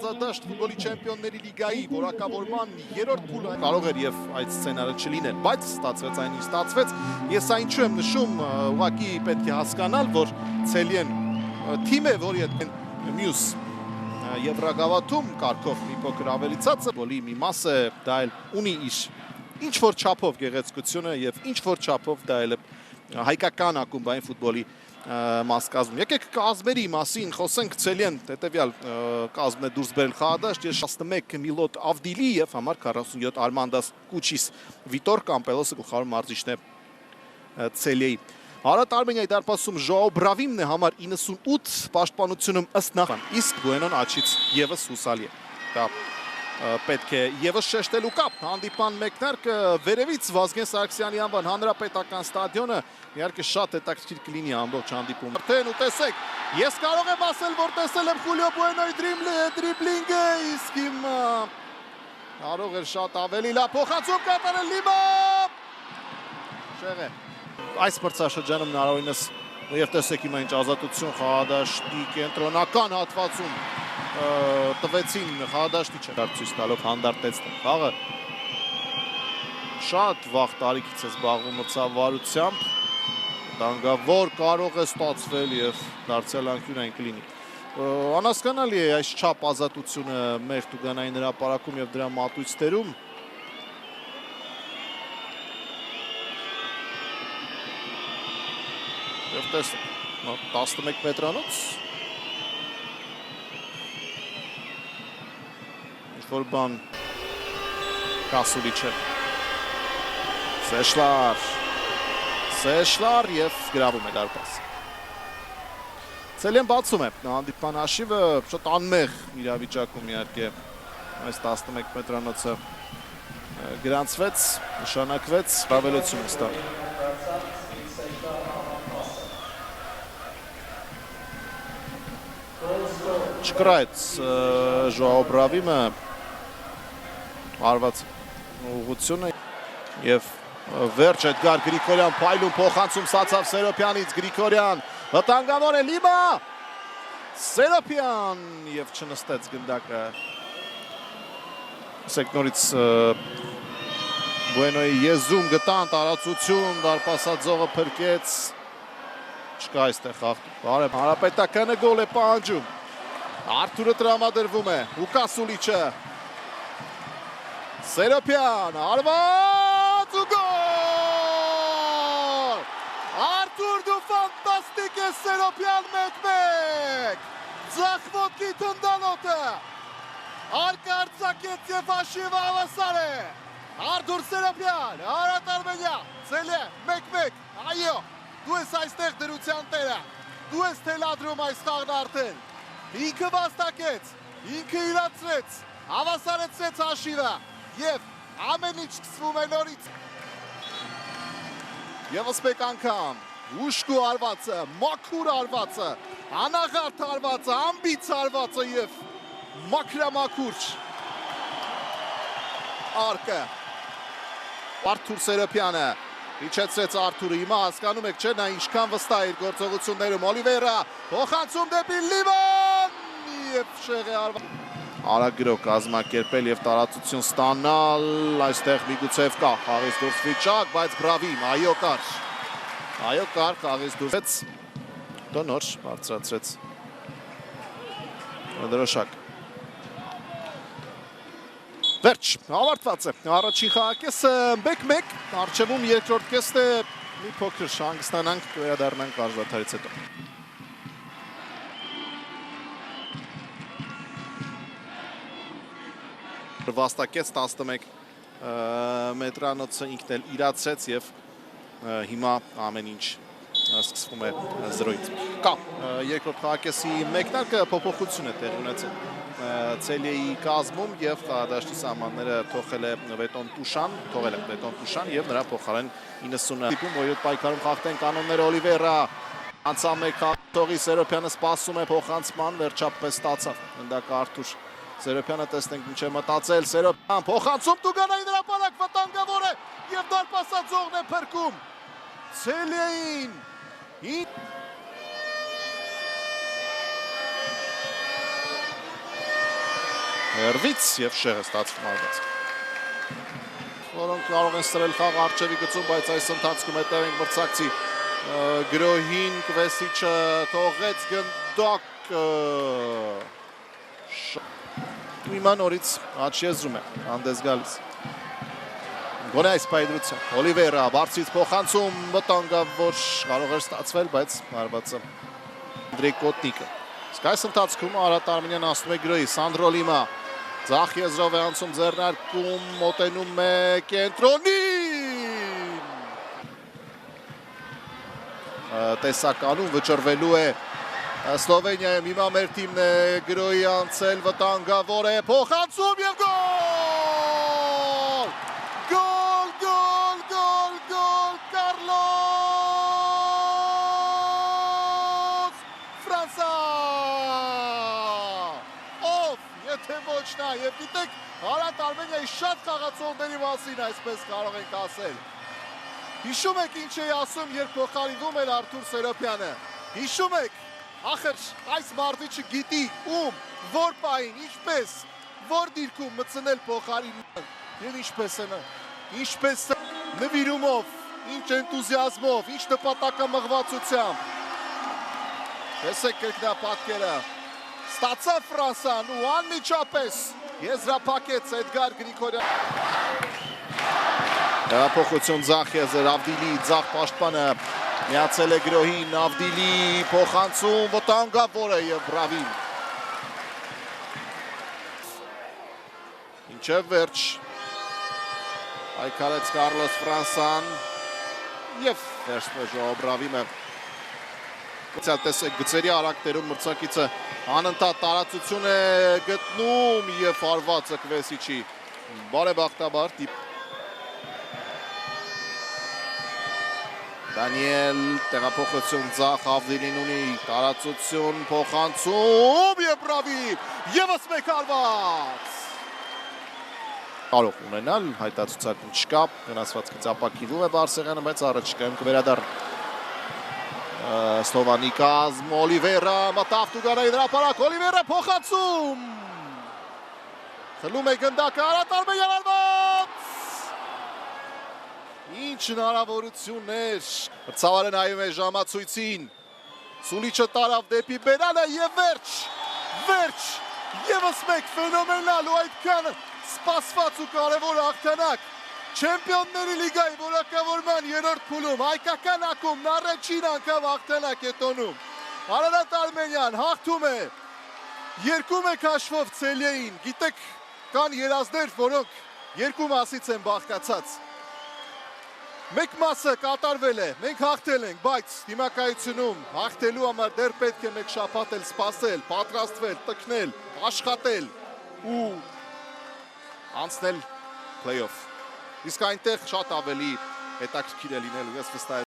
մարզադաշտ ֆուտբոլի չեմպիոնների լիգայի որակավորման երրորդ փուլը կարող էր եւ այդ սցենարը չլիներ, բայց ստացվեց այն ինչ ստացվեց։ Ես այն ինչու եմ նշում, ուղղակի պետք է հասկանալ, որ Ցելիեն թիմ է, որի հետ մյուս Եվրագավաթում կարգով մի փոքր ավելացած ֆուտբոլի մի մասը դա էլ ունի իր ինչ որ չափով գեղեցկությունը եւ ինչ որ չափով դա էլ հայկական ակումբային ֆուտբոլի մաս կազմում։ Եկեք կազմերի մասին խոսենք Ցելիեն հետեւյալ կազմն է դուրս բերել խաղադաշտ 11 Միլոտ Ավդիլիև համար 47 Արմանդաս Կուչիս Վիտոր Կամպելոսը գլխավոր մարզիչն է Ցելիեի։ Արատ Արմենիայի դարպասում Ժոաո Բրավիմն է համար 98 պաշտպանությունում ըստ նախան, իսկ Բուենոն աչից եւս հուսալի է։ Դա պետք է եւս շեշտելու կապ հանդիպան մեկնարկը վերևից Վազգեն Սարգսյանի անվան հանրապետական ստադիոնը իհարկե շատ հետաքրքիր կլինի ամբողջ հանդիպումը։ Արդեն ու տեսեք, ես կարող եմ ասել, որ տեսել եմ Խուլիո Բուենոյի դրիբլինգը, իսկ հիմա կարող էր շատ ավելի լավ փոխանցում կատարել Լիմա։ Շեղե այս մրցաշրջանում հնարավորինս եւ տեսեք հիմա ինչ ազատություն խաղադաշտի կենտրոնական հատվածում տվեցին խաղադաշտի չկարծույց տալով հանդարտեց խաղը շատ վաղ տարիքից է զբաղվում մրցավարությամբ դանգավոր կարող է ստացվել եւ դարձյալ անկյունային կլինի անհասկանալի է այս չափ ազատությունը մեր տուգանային հրապարակում եւ դրա մատույցներում Եվ տեսեք 11 մետրանոց ինչ-որ բան կասուլի չէ Սեշլար և գրավում է դարպաս Ցելիեն բացում է հանդիպման հաշիվը շատ անմեղ իրավիճակում իհարկե այս 11 մետրանոցը գրանցվեց նշանակվեց ավելություն ստան Չկրայց Ժոաո Բրավիմը արված ուղղությունը եւ վերջ Էդգար Գրիգորյան փայլուն փոխանցում ստացավ Սերոպյանից Գրիգորյան վտանգավոր է Լիմա Սերոպյան եւ չնստեց գնդակը ասեք նորից Բուենոյի եզրում գտան տարածություն դարպասաձողը փրկեց չկա այստեղ խաղ բարև հանրապետականը գոլ է պահանջում Արթուրը տրամադրվում է, Ուկասուլիչը, Սերոպյան, արված ու գոլ! Արթուր դու ֆանտաստիկ ես Սերոպյան 1-1, ձախվոտքի թնդանոտը, արկը արձակեց և հաշիվը ավասար է, Արթուր Սերոպյան, Արատ Արմենիա, Ցելիեն 1-1, այո, դու ես այստեղ դրության տերը, դու ես թելադրում այս խաղն արդեն, Ինքը վաստակեց, ինքը իրացրեց, ավասարեցրեց հաշիվը և ամեն ինչ սկսվում է նորից Եվս մեկ անգամ, ուշկու արվածը, մաքուր արվածը, անաղարդ արվածը, ամբից արվածը և մաքրամաքուր արկը Արթուր Սերոպյանը Իջեցրեց Արթուրը, հիմա հասկանում եք չէ, նա ինչքան վստահ իր գործողություններում Օլիվերա, փոխանցում դեպի Լիվան և շեղե արագրով կազմակերպել և տարածություն ստանալ, այստեղ միգուցև կա խաղից դուրս վիճակ, բայց Բրավիմ, այո կար, խաղից դուրս Դոնոր բարձրացրեց դրոշակ Վերջ, ավարտված է, առաջին խաղակեսը 1-1, արջևում երկրորդ կեսն է, մի փոքր հանգստանանք, վերադառնանք արժվաթարից հետո։ Վաստակեց 11 մետրանոցը ինքն էլ իրացրեց և հիմա ամեն ինչ սկսվում է 0-ից։ Կա, երկրորդ խաղակեսի մեկնարկը փոփոխություն է տեղի ունեցել Ցելիեի կազմում և խաղադաշտի սահմանները թողել է Վետոն Տուշան և նրա փոխարեն 90 տիպում, որ յոթ պայքարում խախտեն կանոնները Օլիվերա անցամեկ խաղթողի Սերոպյանը սպասում է փոխանցման, վերջապես ստացավ ընդակ Արթուր Սերոպյանը տեսնենք ինչ է մտածել Սերոպյան փոխանցում տուգանային հրապարակ վտանգավոր է և դարպասաձողն է փրկում Ցելիեին Հերվից և շեղը ստացվում արված։ Որոնք կարող են սրել խաղ արջևի գծում, բայց այս ընթացքում հետևենք մրցակցի գրոհին, Կվեսիչը թողեց գնդակ հիմա նորից աչ եզրում է, հանդես գալիս։ Գոնե այս պայդրության, Օլիվեյրա բարձրից փոխանցում, վտանգավոր կարող էր ստացվել, բայց արվածը Անդրեյ Կոտնիկը։ Իսկ այս ընթացքում Արարատ Արմենյանը ասում է գրոհի, Սանդրո Լիմա ձախ եզրով է անցում ձեռնարկում, մոտենում է կենտրոնին։ Տեսականում վճռվելու է Սլովենիայում, հիմա մեր թիմն է գրոհի անցել, վտանգավոր է, փոխանցում և գոլ! Գոլ, գոլ, գոլ, գոլ, Կարլոս Ֆրանսա! Ով, եթե ոչ նա, և գիտեք, Արարատ Արմենիայի շատ խաղացողների մասին այսպես կարող ենք ասել։ Հիշում եք ինչ էի ասում, երբ փոխարինվում էր Արթուր Սերոպյանը։ Հիշում եք, ախր այս մարդիչը գիտի ում, որ պահին, ինչպես, որ դիրքում մտցնել փոխարինման և ինչպես նվիրումով, ինչ էնտուզիազմով, ինչ նպատակամղվածությամբ։ Տեսեք կրկնապատկերը, ստացավ Ֆրանսան ու անմիջապես եզրափակեց Էդգար Գրիգորյան։ Հեղափոխություն ձախ եզր, Ավդիլի ձախ պաշտպանը միացել է գրոհին, Ավդիլի փոխանցում, վտանգավոր է և բրավին։ Ինչև վերջ, այքարեց Կարլոս Ֆրանսան և վերջն է Ժոաբրավիմը։ Տեսեք գծերի արակտերում մրցակիցը անընդհատ տարածություն է գտնում և արվածը Կվեսիչի բարեբախտաբար Դանիել տեղափոխություն ձախ Ավդիլին ունի, տարածություն, փոխանցում և բրավի, ևս մեկ արված։ Կարող ունենալ, հայտացուցակում չկա, վնասվածքից ապակիվում է Բարսեղյանը, բայց առաջիկայում կվերադառնա։ Սլովանի կազմ, Օլիվեյրա մտավ Տուգանային հրապարակ, Օլիվեյրա փոխանցում։ Խլում է գնդակը, Արարատ Արմենյան արված։ Ինչ հնարավորություններ, մրցավարը նայում է ժամացույցին, Սուլիչը տարավ դեպի բերանը և վերջ, ևս մեկ ֆենոմենալ ու այդքան սպասված ու կարևոր հաղթանակ Չեմպիոնների լիգայի որակավորման երրորդ փուլում, հայկական ակումբն առաջին անգամ հաղթանակ է տոնում։ Արարատ Արմենյան հաղթում է 2-1 հաշվով Ցելիեին, գիտեք, կան երազներ, որոնք երկու մասից են բաղկացած։ Մեկ մասը կատարվել է, մենք հաղթել ենք, բայց դիմակայությունում հաղթելու համար դեռ պետք է մեկ շաբաթ էլ սպասել, պատրաստվել, տքնել, աշխատել ու անցնել play-off։ Իսկ այնտեղ շատ ավելի հետաքրքիր է լինելու, ես վստահ եմ։